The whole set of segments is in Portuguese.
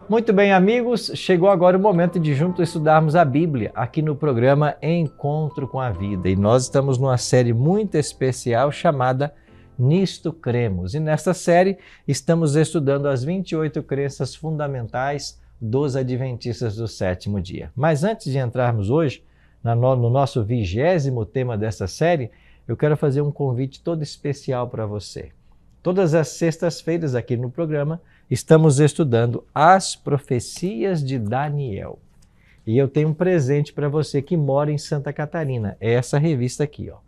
Muito bem, amigos, chegou agora o momento de juntos estudarmos a Bíblia aqui no programa Encontro com a Vida. E nós estamos numa série muito especial chamada Nisto Cremos. E nesta série estamos estudando as 28 crenças fundamentais dos Adventistas do Sétimo Dia. Mas antes de entrarmos hoje no nosso 20º tema dessa série, eu quero fazer um convite todo especial para você. Todas as sextas-feiras aqui no programa estamos estudando as profecias de Daniel. E eu tenho um presente para você que mora em Santa Catarina. É essa revista aqui, ó.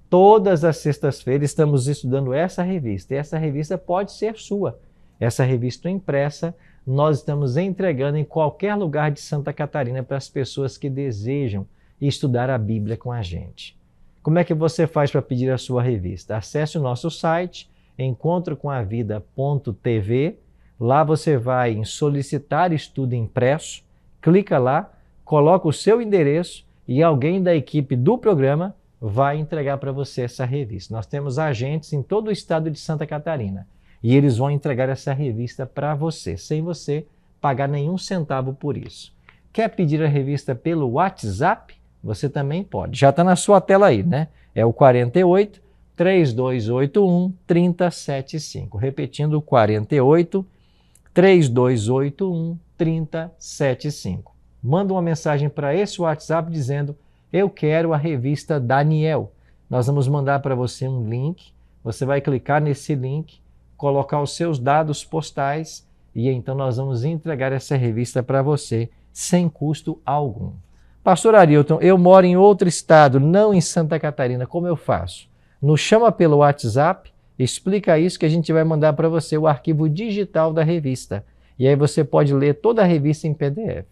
Todas as sextas-feiras estamos estudando essa revista. E essa revista pode ser sua. Essa revista impressa nós estamos entregando em qualquer lugar de Santa Catarina para as pessoas que desejam estudar a Bíblia com a gente. Como é que você faz para pedir a sua revista? Acesse o nosso site encontrocomavida.tv. Lá você vai em solicitar estudo impresso, clica lá, coloca o seu endereço e alguém da equipe do programa vai entregar para você essa revista. Nós temos agentes em todo o estado de Santa Catarina e eles vão entregar essa revista para você, sem você pagar nenhum centavo por isso. Quer pedir a revista pelo WhatsApp? Você também pode. Já está na sua tela aí, né? É o 48 3281 3075. Repetindo, 48 3281 3075. Manda uma mensagem para esse WhatsApp dizendo: eu quero a revista Daniel. Nós vamos mandar para você um link. Você vai clicar nesse link, colocar os seus dados postais e então nós vamos entregar essa revista para você sem custo algum. Pastor Arilton, eu moro em outro estado, não em Santa Catarina. Como eu faço? Nos chama pelo WhatsApp, explica isso que a gente vai mandar para você o arquivo digital da revista. E aí você pode ler toda a revista em PDF.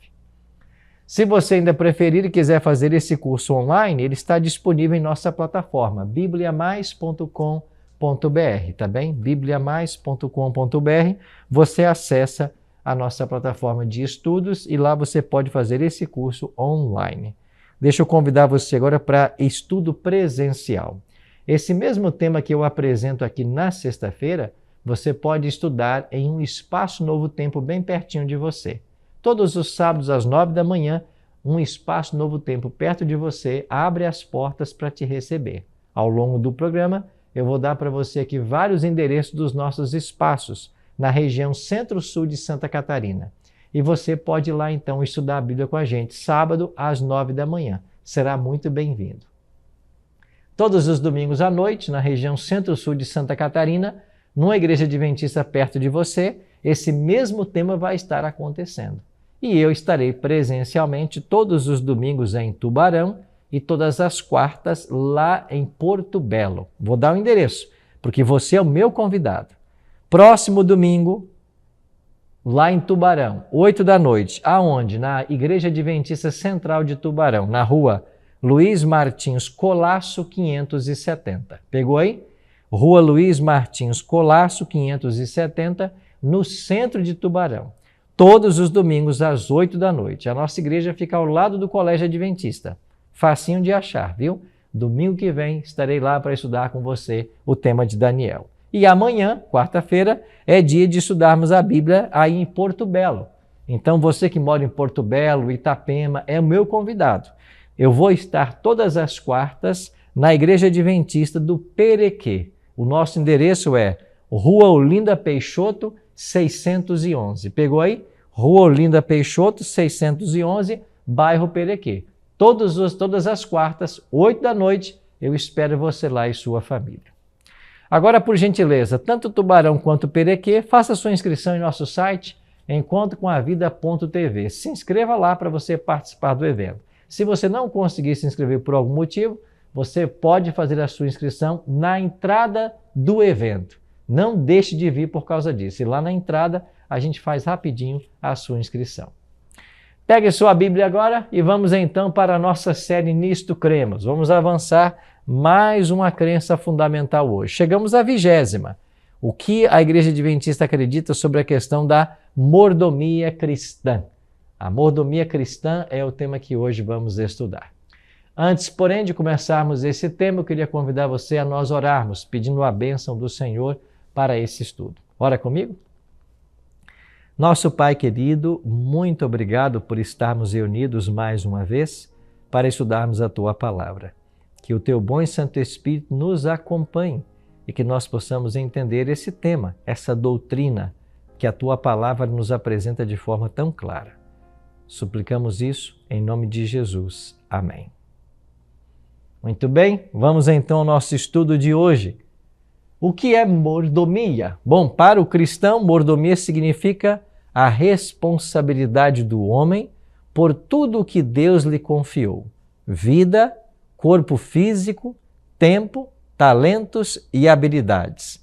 Se você ainda preferir e quiser fazer esse curso online, ele está disponível em nossa plataforma, bibliamais.com.br, tá bem? bibliamais.com.br, você acessa a nossa plataforma de estudos e lá você pode fazer esse curso online. Deixa eu convidar você agora para estudo presencial. Esse mesmo tema que eu apresento aqui na sexta-feira, você pode estudar em um espaço Novo Tempo bem pertinho de você. Todos os sábados às 9 da manhã, um espaço Novo Tempo perto de você abre as portas para te receber. Ao longo do programa, eu vou dar para você aqui vários endereços dos nossos espaços na região centro-sul de Santa Catarina. E você pode ir lá então estudar a Bíblia com a gente, sábado às 9 da manhã. Será muito bem-vindo. Todos os domingos à noite, na região centro-sul de Santa Catarina, numa igreja adventista perto de você, esse mesmo tema vai estar acontecendo. E eu estarei presencialmente todos os domingos em Tubarão e todas as quartas lá em Porto Belo. Vou dar o endereço, porque você é o meu convidado. Próximo domingo, lá em Tubarão, 8 da noite. Aonde? Na Igreja Adventista Central de Tubarão, na rua Luiz Martins Colasso 570. Pegou aí? Rua Luiz Martins Colasso 570, no centro de Tubarão. Todos os domingos às 8 da noite. A nossa igreja fica ao lado do Colégio Adventista. Facinho de achar, viu? Domingo que vem estarei lá para estudar com você o tema de Daniel. E amanhã, quarta-feira, é dia de estudarmos a Bíblia aí em Porto Belo. Então você que mora em Porto Belo, Itapema, é o meu convidado. Eu vou estar todas as quartas na Igreja Adventista do Perequê. O nosso endereço é Rua Olinda Peixoto, 611. Pegou aí? Rua Olinda Peixoto, 611, bairro Perequê. Todas as quartas, 8 da noite, eu espero você lá e sua família. Agora, por gentileza, tanto Tubarão quanto Perequê, faça sua inscrição em nosso site, encontrocomavida.tv. Se inscreva lá para você participar do evento. Se você não conseguir se inscrever por algum motivo, você pode fazer a sua inscrição na entrada do evento. Não deixe de vir por causa disso. E lá na entrada, a gente faz rapidinho a sua inscrição. Pegue sua Bíblia agora e vamos então para a nossa série Nisto Cremos. Vamos avançar mais uma crença fundamental hoje. Chegamos à 20ª. O que a Igreja Adventista acredita sobre a questão da mordomia cristã? A mordomia cristã é o tema que hoje vamos estudar. Antes, porém, de começarmos esse tema, eu queria convidar você a nós orarmos, pedindo a bênção do Senhor para esse estudo. Ora comigo? Nosso Pai querido, muito obrigado por estarmos reunidos mais uma vez para estudarmos a Tua Palavra. Que o Teu bom e Santo Espírito nos acompanhe e que nós possamos entender esse tema, essa doutrina que a Tua Palavra nos apresenta de forma tão clara. Suplicamos isso em nome de Jesus. Amém. Muito bem, vamos então ao nosso estudo de hoje. O que é mordomia? Bom, para o cristão, mordomia significa a responsabilidade do homem por tudo o que Deus lhe confiou: vida, corpo físico, tempo, talentos e habilidades,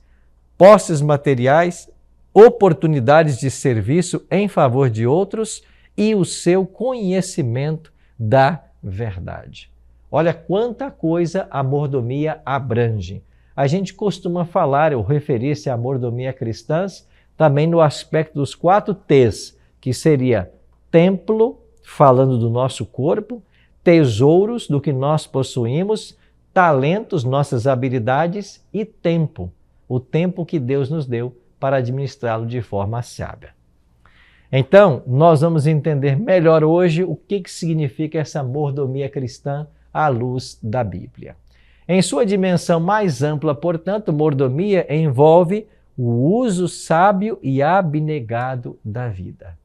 posses materiais, oportunidades de serviço em favor de outros e o seu conhecimento da verdade. Olha quanta coisa a mordomia abrange. A gente costuma falar ou referir-se à mordomia cristã também no aspecto dos 4 T's, que seria templo, falando do nosso corpo, tesouros, do que nós possuímos, talentos, nossas habilidades e tempo, o tempo que Deus nos deu para administrá-lo de forma sábia. Então, nós vamos entender melhor hoje o que significa essa mordomia cristã à luz da Bíblia. Em sua dimensão mais ampla, portanto, mordomia envolve o uso sábio e abnegado da vida.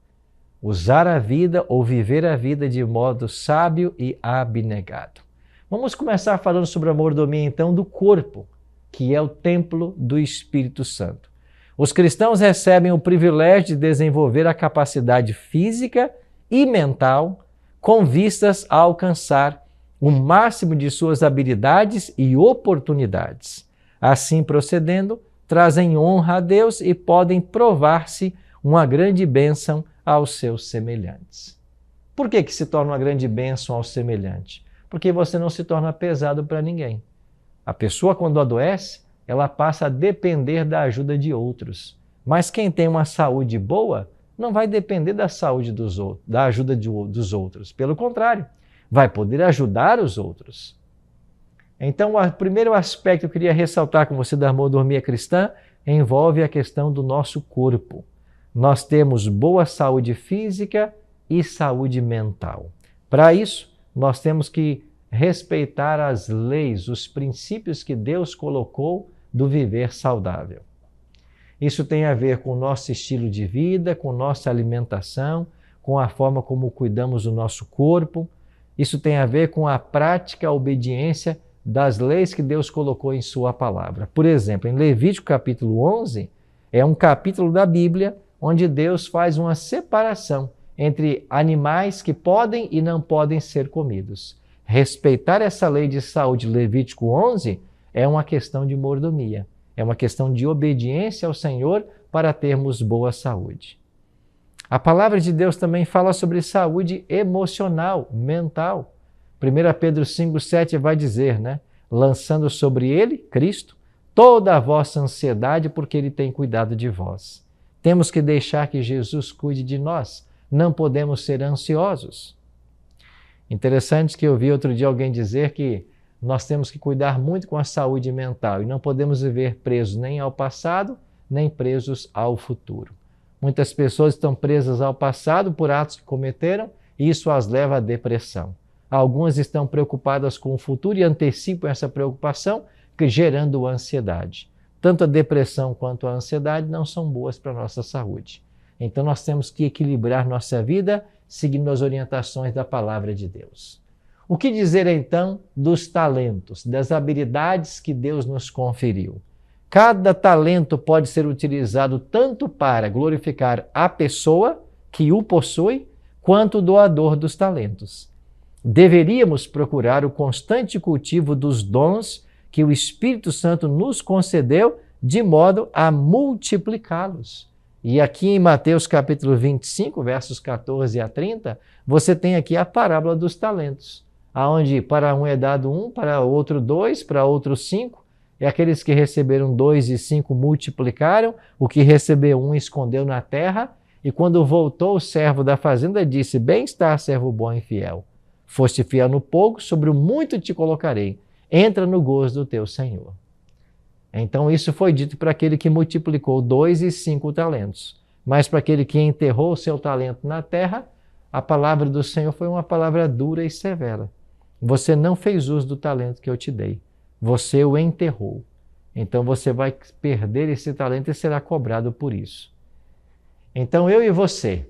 Usar a vida ou viver a vida de modo sábio e abnegado. Vamos começar falando sobre a mordomia, então, do corpo, que é o templo do Espírito Santo. Os cristãos recebem o privilégio de desenvolver a capacidade física e mental com vistas a alcançar o máximo de suas habilidades e oportunidades. Assim procedendo, trazem honra a Deus e podem provar-se uma grande bênção aos seus semelhantes. Por que se torna uma grande bênção ao semelhante? Porque você não se torna pesado para ninguém. A pessoa, quando adoece, ela passa a depender da ajuda de outros. Mas quem tem uma saúde boa não vai depender da saúde dos outros, da ajuda dos outros. Pelo contrário, vai poder ajudar os outros. Então, o primeiro aspecto que eu queria ressaltar com você da mordomia cristã envolve a questão do nosso corpo. Nós temos boa saúde física e saúde mental. Para isso, nós temos que respeitar as leis, os princípios que Deus colocou do viver saudável. Isso tem a ver com o nosso estilo de vida, com nossa alimentação, com a forma como cuidamos do nosso corpo. Isso tem a ver com a prática, a obediência das leis que Deus colocou em sua palavra. Por exemplo, em Levítico capítulo 11, é um capítulo da Bíblia onde Deus faz uma separação entre animais que podem e não podem ser comidos. Respeitar essa lei de saúde, Levítico 11, é uma questão de mordomia. É uma questão de obediência ao Senhor para termos boa saúde. A palavra de Deus também fala sobre saúde emocional, mental. 1 Pedro 5,7 vai dizer, lançando sobre ele, Cristo, toda a vossa ansiedade, porque ele tem cuidado de vós. Temos que deixar que Jesus cuide de nós. Não podemos ser ansiosos. Interessante que eu vi outro dia alguém dizer que nós temos que cuidar muito com a saúde mental e não podemos viver presos nem ao passado, nem presos ao futuro. Muitas pessoas estão presas ao passado por atos que cometeram e isso as leva à depressão. Algumas estão preocupadas com o futuro e antecipam essa preocupação, gerando ansiedade. Tanto a depressão quanto a ansiedade não são boas para a nossa saúde. Então nós temos que equilibrar nossa vida seguindo as orientações da palavra de Deus. O que dizer então dos talentos, das habilidades que Deus nos conferiu? Cada talento pode ser utilizado tanto para glorificar a pessoa que o possui, quanto o doador dos talentos. Deveríamos procurar o constante cultivo dos dons que o Espírito Santo nos concedeu, de modo a multiplicá-los. E aqui em Mateus capítulo 25, versos 14 a 30, você tem aqui a parábola dos talentos, aonde para um é dado 1, para outro 2, para outro 5, e aqueles que receberam 2 e 5 multiplicaram, o que recebeu 1 escondeu na terra, e quando voltou o servo da fazenda disse, bem está, servo bom e fiel, foste fiel no pouco, sobre o muito te colocarei, entra no gozo do teu Senhor. Então isso foi dito para aquele que multiplicou 2 e 5 talentos. Mas para aquele que enterrou o seu talento na terra, a palavra do Senhor foi uma palavra dura e severa. Você não fez uso do talento que eu te dei. Você o enterrou. Então você vai perder esse talento e será cobrado por isso. Então eu e você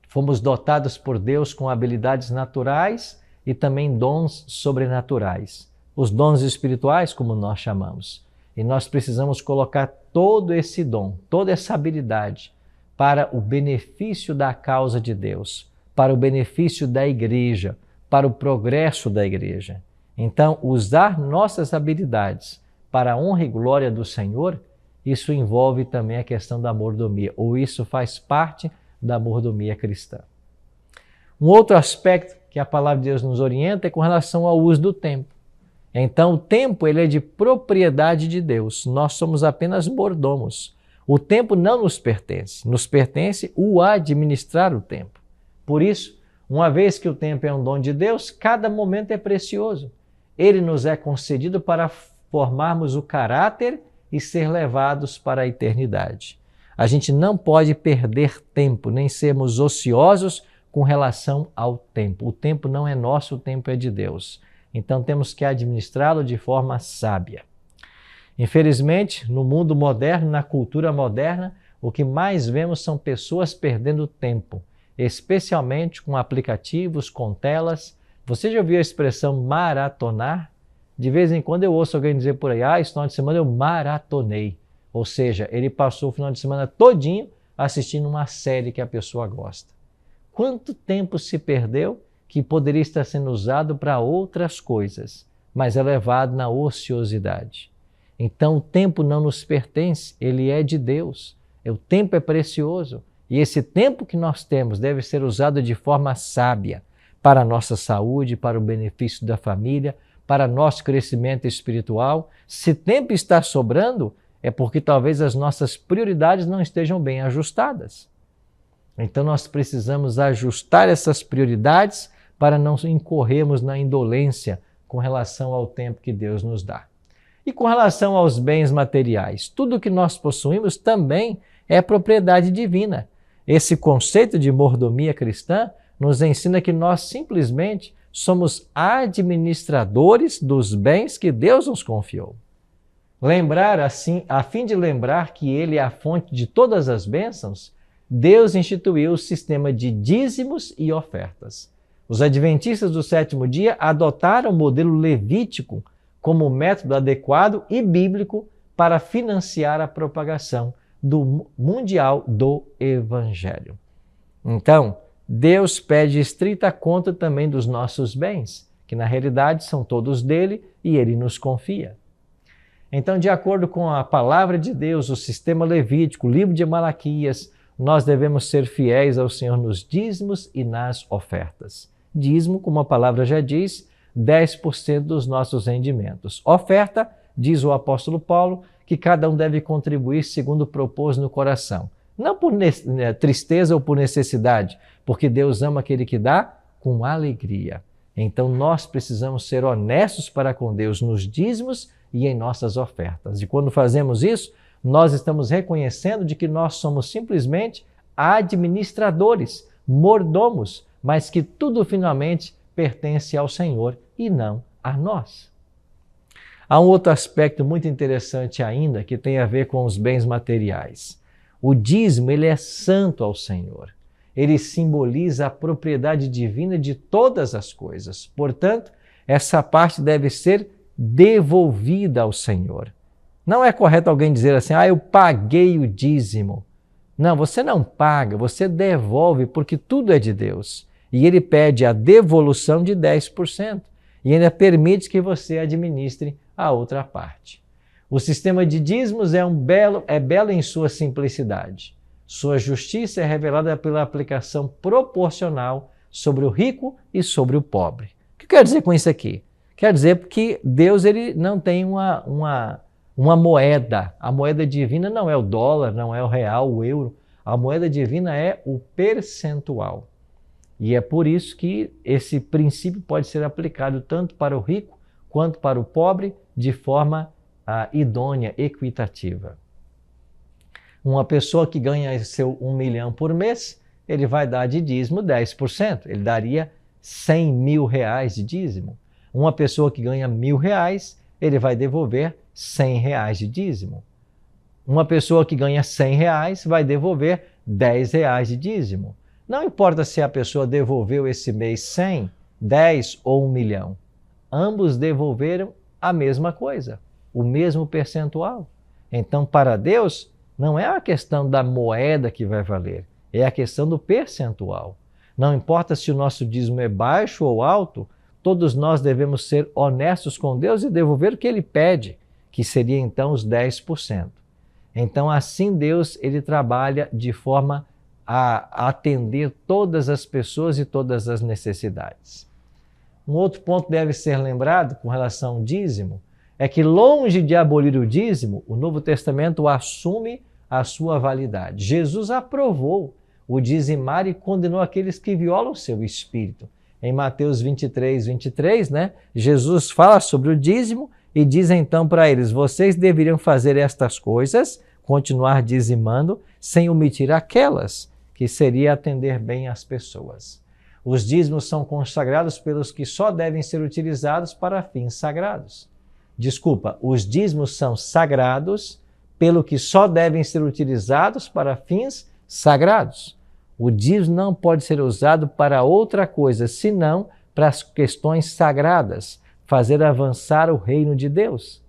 fomos dotados por Deus com habilidades naturais e também dons sobrenaturais. Os dons espirituais, como nós chamamos. E nós precisamos colocar todo esse dom, toda essa habilidade para o benefício da causa de Deus, para o benefício da igreja, para o progresso da igreja. Então, usar nossas habilidades para a honra e glória do Senhor, isso envolve também a questão da mordomia, ou isso faz parte da mordomia cristã. Um outro aspecto que a palavra de Deus nos orienta é com relação ao uso do tempo. Então, o tempo ele é de propriedade de Deus. Nós somos apenas mordomos. O tempo não nos pertence o administrar o tempo. Por isso, uma vez que o tempo é um dom de Deus, cada momento é precioso. Ele nos é concedido para formarmos o caráter e ser levados para a eternidade. A gente não pode perder tempo, nem sermos ociosos com relação ao tempo. O tempo não é nosso, o tempo é de Deus. Então temos que administrá-lo de forma sábia. Infelizmente, no mundo moderno, na cultura moderna, o que mais vemos são pessoas perdendo tempo, especialmente com aplicativos, com telas. Você já ouviu a expressão maratonar? De vez em quando eu ouço alguém dizer por aí, esse final de semana eu maratonei. Ou seja, ele passou o final de semana todinho assistindo uma série que a pessoa gosta. Quanto tempo se perdeu que poderia estar sendo usado para outras coisas, mas é levado na ociosidade. Então o tempo não nos pertence, ele é de Deus. O tempo é precioso e esse tempo que nós temos deve ser usado de forma sábia para a nossa saúde, para o benefício da família, para nosso crescimento espiritual. Se tempo está sobrando, é porque talvez as nossas prioridades não estejam bem ajustadas. Então nós precisamos ajustar essas prioridades para não incorrermos na indolência com relação ao tempo que Deus nos dá. E com relação aos bens materiais, tudo que nós possuímos também é propriedade divina. Esse conceito de mordomia cristã nos ensina que nós simplesmente somos administradores dos bens que Deus nos confiou. Lembrar assim, a fim de lembrar que Ele é a fonte de todas as bênçãos, Deus instituiu o sistema de dízimos e ofertas. Os adventistas do sétimo dia adotaram o modelo levítico como método adequado e bíblico para financiar a propagação mundial do Evangelho. Então, Deus pede estrita conta também dos nossos bens, que na realidade são todos dele e ele nos confia. Então, de acordo com a palavra de Deus, o sistema levítico, o livro de Malaquias, nós devemos ser fiéis ao Senhor nos dízimos e nas ofertas. Dízimo, como a palavra já diz, 10% dos nossos rendimentos. Oferta, diz o apóstolo Paulo, que cada um deve contribuir segundo propôs no coração. Não por tristeza ou por necessidade, porque Deus ama aquele que dá com alegria. Então nós precisamos ser honestos para com Deus nos dízimos e em nossas ofertas. E quando fazemos isso, nós estamos reconhecendo de que nós somos simplesmente administradores, mordomos, mas que tudo finalmente pertence ao Senhor e não a nós. Há um outro aspecto muito interessante ainda que tem a ver com os bens materiais. O dízimo, ele é santo ao Senhor. Ele simboliza a propriedade divina de todas as coisas. Portanto, essa parte deve ser devolvida ao Senhor. Não é correto alguém dizer assim, eu paguei o dízimo. Não, você não paga, você devolve, porque tudo é de Deus. E ele pede a devolução de 10%. E ainda permite que você administre a outra parte. O sistema de dízimos é belo em sua simplicidade. Sua justiça é revelada pela aplicação proporcional sobre o rico e sobre o pobre. O que quer dizer com isso aqui? Quer dizer que Deus ele não tem uma moeda. A moeda divina não é o dólar, não é o real, o euro. A moeda divina é o percentual. E é por isso que esse princípio pode ser aplicado tanto para o rico quanto para o pobre de forma idônea, equitativa. Uma pessoa que ganha seu 1 milhão por mês, ele vai dar de dízimo 10%. Ele daria 100 mil reais de dízimo. Uma pessoa que ganha R$1.000, ele vai devolver 100 reais de dízimo. Uma pessoa que ganha 100 reais vai devolver 10 reais de dízimo. Não importa se a pessoa devolveu esse mês 100, 10 ou 1 milhão. Ambos devolveram a mesma coisa, o mesmo percentual. Então, para Deus, não é a questão da moeda que vai valer, é a questão do percentual. Não importa se o nosso dízimo é baixo ou alto, todos nós devemos ser honestos com Deus e devolver o que Ele pede, que seria então os 10%. Então, assim Deus, Ele trabalha de forma a atender todas as pessoas e todas as necessidades. Um outro ponto deve ser lembrado com relação ao dízimo, é que longe de abolir o dízimo, o Novo Testamento assume a sua validade. Jesus aprovou o dizimar e condenou aqueles que violam o seu espírito. Em Mateus 23, Jesus fala sobre o dízimo e diz então para eles, vocês deveriam fazer estas coisas, continuar dizimando, sem omitir aquelas, que seria atender bem as pessoas. Os dízimos são consagrados pelos que só devem ser utilizados para fins sagrados. Os dízimos são sagrados pelo que só devem ser utilizados para fins sagrados. O dízimo não pode ser usado para outra coisa, senão para as questões sagradas, fazer avançar o reino de Deus.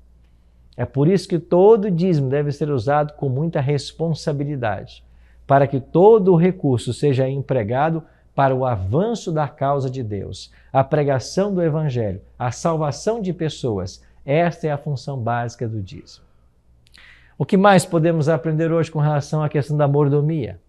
É por isso que todo dízimo deve ser usado com muita responsabilidade, para que todo o recurso seja empregado para o avanço da causa de Deus, a pregação do Evangelho, a salvação de pessoas. Esta é a função básica do dízimo. O que mais podemos aprender hoje com relação à questão da mordomia?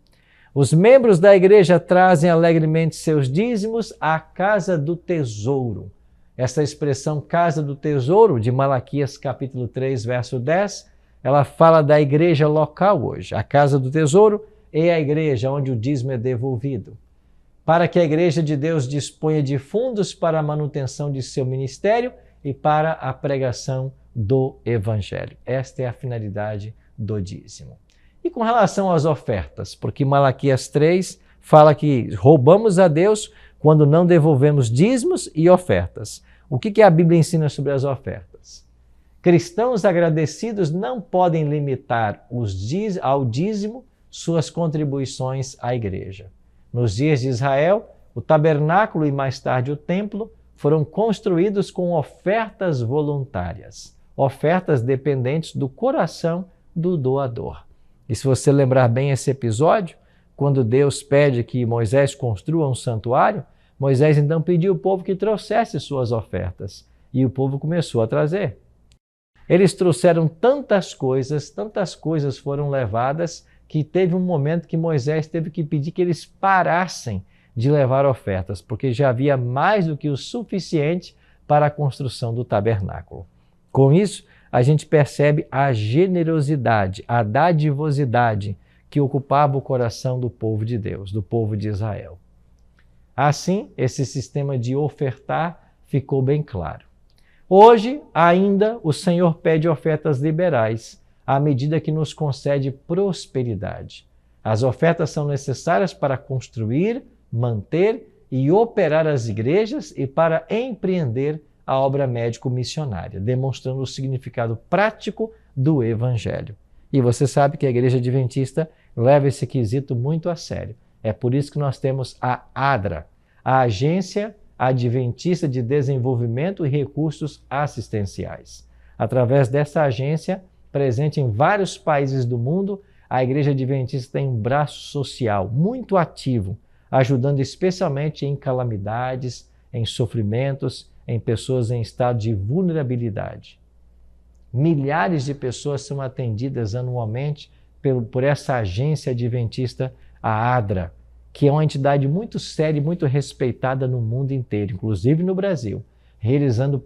Os membros da igreja trazem alegremente seus dízimos à casa do tesouro. Essa expressão casa do tesouro, de Malaquias capítulo 3, verso 10, ela fala da igreja local hoje. A casa do tesouro é a igreja onde o dízimo é devolvido, para que a igreja de Deus disponha de fundos para a manutenção de seu ministério e para a pregação do Evangelho. Esta é a finalidade do dízimo. E com relação às ofertas, porque Malaquias 3 fala que roubamos a Deus quando não devolvemos dízimos e ofertas. O que a Bíblia ensina sobre as ofertas? Cristãos agradecidos não podem limitar ao dízimo suas contribuições à igreja. Nos dias de Israel, o tabernáculo e mais tarde o templo foram construídos com ofertas voluntárias, ofertas dependentes do coração do doador. E se você lembrar bem esse episódio, quando Deus pede que Moisés construa um santuário, Moisés então pediu ao povo que trouxesse suas ofertas, e o povo começou a trazer. Eles trouxeram tantas coisas foram levadas, que teve um momento que Moisés teve que pedir que eles parassem de levar ofertas, porque já havia mais do que o suficiente para a construção do tabernáculo. Com isso, a gente percebe a generosidade, a dadivosidade que ocupava o coração do povo de Deus, do povo de Israel. Assim, esse sistema de ofertar ficou bem claro. Hoje, ainda, o Senhor pede ofertas liberais, à medida que nos concede prosperidade. As ofertas são necessárias para construir, manter e operar as igrejas e para empreender a obra médico-missionária, demonstrando o significado prático do Evangelho. E você sabe que a Igreja Adventista leva esse quesito muito a sério. É por isso que nós temos a ADRA, a Agência Adventista de Desenvolvimento e Recursos Assistenciais. Através dessa agência, presente em vários países do mundo, a Igreja Adventista tem um braço social muito ativo, ajudando especialmente em calamidades, em sofrimentos, em pessoas em estado de vulnerabilidade. Milhares de pessoas são atendidas anualmente por essa agência adventista, a ADRA, que é uma entidade muito séria e muito respeitada no mundo inteiro, inclusive no Brasil, realizando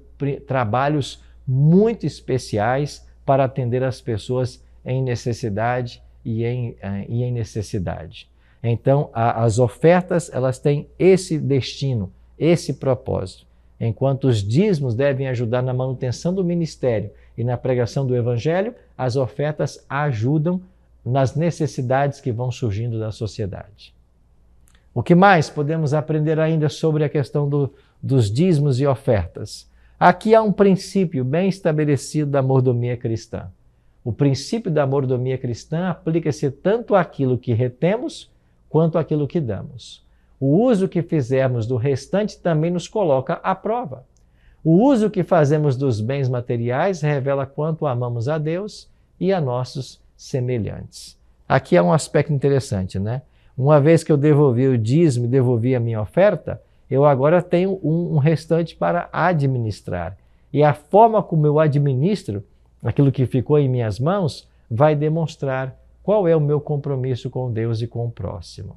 trabalhos muito especiais para atender as pessoas em necessidade e em necessidade. Então, as ofertas, elas têm esse destino, esse propósito. Enquanto os dízimos devem ajudar na manutenção do ministério e na pregação do Evangelho, as ofertas ajudam nas necessidades que vão surgindo da sociedade. O que mais podemos aprender ainda sobre a questão dos dízimos e ofertas? Aqui há um princípio bem estabelecido da mordomia cristã. O princípio da mordomia cristã aplica-se tanto àquilo que retemos quanto àquilo que damos. O uso que fizermos do restante também nos coloca à prova. O uso que fazemos dos bens materiais revela quanto amamos a Deus e a nossos semelhantes. Aqui há um aspecto interessante, né? Uma vez que eu devolvi o dízimo e devolvi a minha oferta, eu agora tenho um restante para administrar. E a forma como eu administro aquilo que ficou em minhas mãos vai demonstrar qual é o meu compromisso com Deus e com o próximo.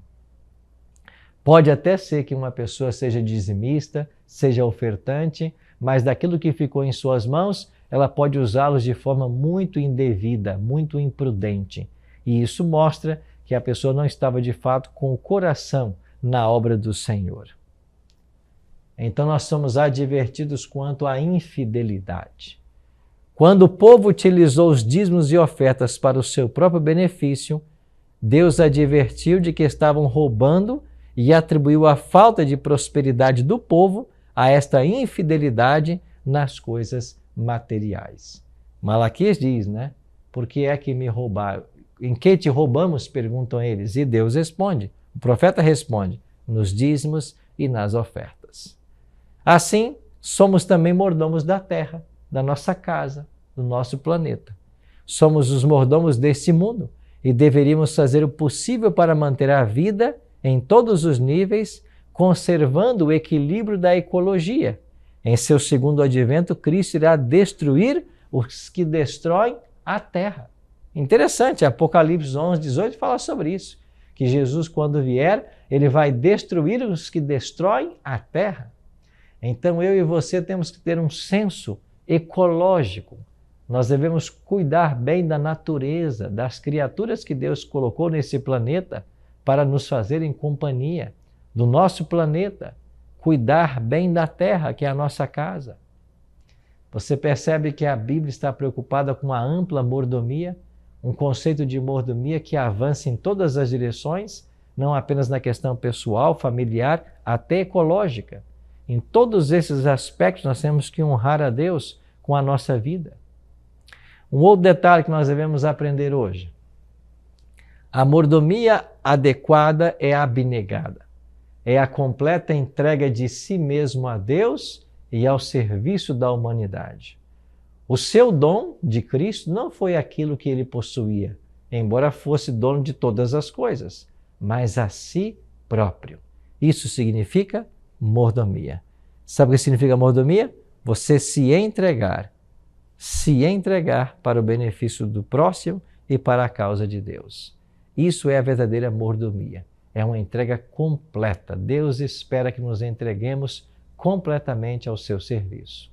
Pode até ser que uma pessoa seja dizimista, seja ofertante, mas daquilo que ficou em suas mãos, ela pode usá-los de forma muito indevida, muito imprudente. E isso mostra que a pessoa não estava de fato com o coração na obra do Senhor. Então nós somos advertidos quanto à infidelidade. Quando o povo utilizou os dízimos e ofertas para o seu próprio benefício, Deus advertiu de que estavam roubando e atribuiu a falta de prosperidade do povo a esta infidelidade nas coisas materiais. Malaquias diz, né? Por que é que me roubaram? Em que te roubamos? Perguntam eles. E Deus responde, o profeta responde, nos dízimos e nas ofertas. Assim, somos também mordomos da terra, da nossa casa, do nosso planeta. Somos os mordomos deste mundo e deveríamos fazer o possível para manter a vida em todos os níveis, conservando o equilíbrio da ecologia. Em seu segundo advento, Cristo irá destruir os que destroem a terra. Interessante, Apocalipse 11, 18 fala sobre isso, que Jesus, quando vier, ele vai destruir os que destroem a terra. Então eu e você temos que ter um senso ecológico. Nós devemos cuidar bem da natureza, das criaturas que Deus colocou nesse planeta para nos fazerem companhia, do nosso planeta, cuidar bem da terra, que é a nossa casa. Você percebe que a Bíblia está preocupada com a ampla mordomia, um conceito de mordomia que avança em todas as direções, não apenas na questão pessoal, familiar, até ecológica. Em todos esses aspectos nós temos que honrar a Deus com a nossa vida. Um outro detalhe que nós devemos aprender hoje. A mordomia adequada é abnegada. É a completa entrega de si mesmo a Deus e ao serviço da humanidade. O seu dom de Cristo não foi aquilo que ele possuía, embora fosse dono de todas as coisas, mas a si próprio. Isso significa mordomia. Sabe o que significa mordomia? Você se entregar para o benefício do próximo e para a causa de Deus. Isso é a verdadeira mordomia. É uma entrega completa. Deus espera que nos entreguemos completamente ao seu serviço.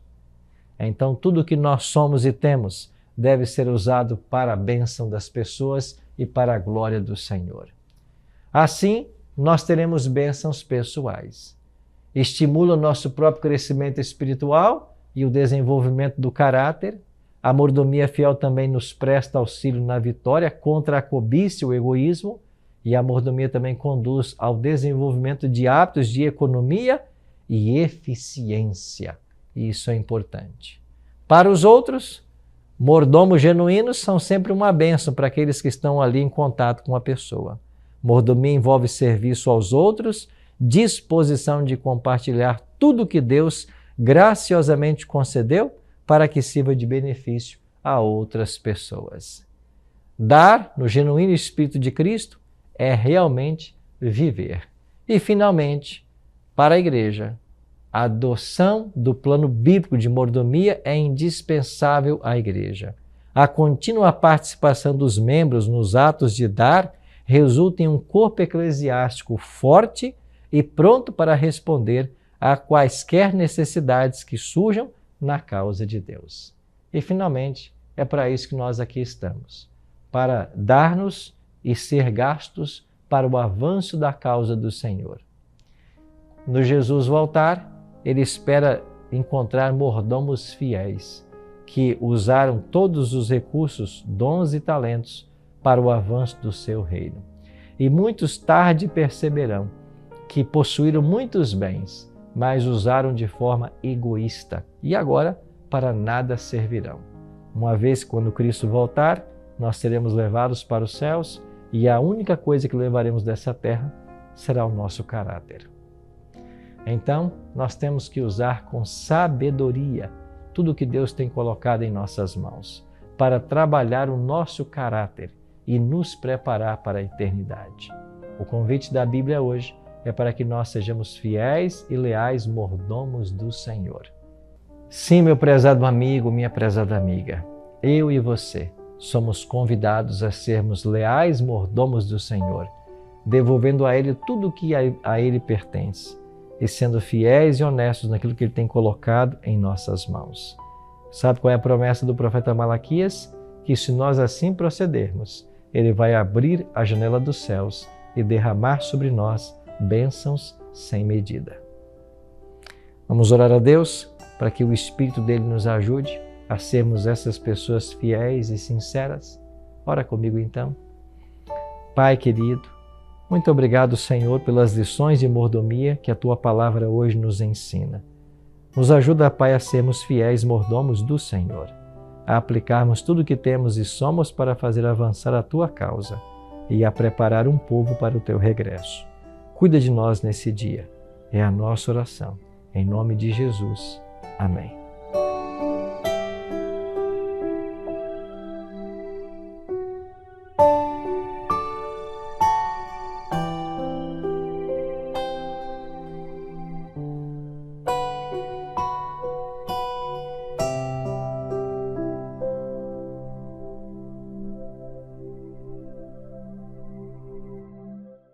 Então, tudo que nós somos e temos deve ser usado para a bênção das pessoas e para a glória do Senhor. Assim, nós teremos bênçãos pessoais. Estimula o nosso próprio crescimento espiritual e o desenvolvimento do caráter. A mordomia fiel também nos presta auxílio na vitória contra a cobiça e o egoísmo. E a mordomia também conduz ao desenvolvimento de hábitos de economia e eficiência. Isso é importante. Para os outros, mordomos genuínos são sempre uma bênção para aqueles que estão ali em contato com a pessoa. Mordomia envolve serviço aos outros, disposição de compartilhar tudo que Deus graciosamente concedeu para que sirva de benefício a outras pessoas. Dar, no genuíno Espírito de Cristo, é realmente viver. E, finalmente, para a igreja, a adoção do plano bíblico de mordomia é indispensável à igreja. A contínua participação dos membros nos atos de dar resulta em um corpo eclesiástico forte e pronto para responder a quaisquer necessidades que surjam na causa de Deus. E, finalmente, é para isso que nós aqui estamos, para dar-nos e ser gastos para o avanço da causa do Senhor. No Jesus voltar, ele espera encontrar mordomos fiéis que usaram todos os recursos, dons e talentos para o avanço do seu reino. E muitos tarde perceberão que possuíram muitos bens, mas usaram de forma egoísta e agora para nada servirão. Uma vez que quando Cristo voltar, nós seremos levados para os céus e a única coisa que levaremos dessa terra será o nosso caráter. Então, nós temos que usar com sabedoria tudo que Deus tem colocado em nossas mãos para trabalhar o nosso caráter e nos preparar para a eternidade. O convite da Bíblia hoje é para que nós sejamos fiéis e leais mordomos do Senhor. Sim, meu prezado amigo, minha prezada amiga, eu e você somos convidados a sermos leais mordomos do Senhor, devolvendo a Ele tudo o que a Ele pertence e sendo fiéis e honestos naquilo que Ele tem colocado em nossas mãos. Sabe qual é a promessa do profeta Malaquias? Que se nós assim procedermos, Ele vai abrir a janela dos céus e derramar sobre nós bênçãos sem medida. Vamos orar a Deus para que o Espírito dele nos ajude a sermos essas pessoas fiéis e sinceras. Ora comigo então. Pai querido, muito obrigado, Senhor, pelas lições de mordomia que a Tua palavra hoje nos ensina. Nos ajuda, Pai, a sermos fiéis mordomos do Senhor, a aplicarmos tudo o que temos e somos para fazer avançar a Tua causa e a preparar um povo para o Teu regresso. Cuida de nós nesse dia. É a nossa oração. Em nome de Jesus. Amém.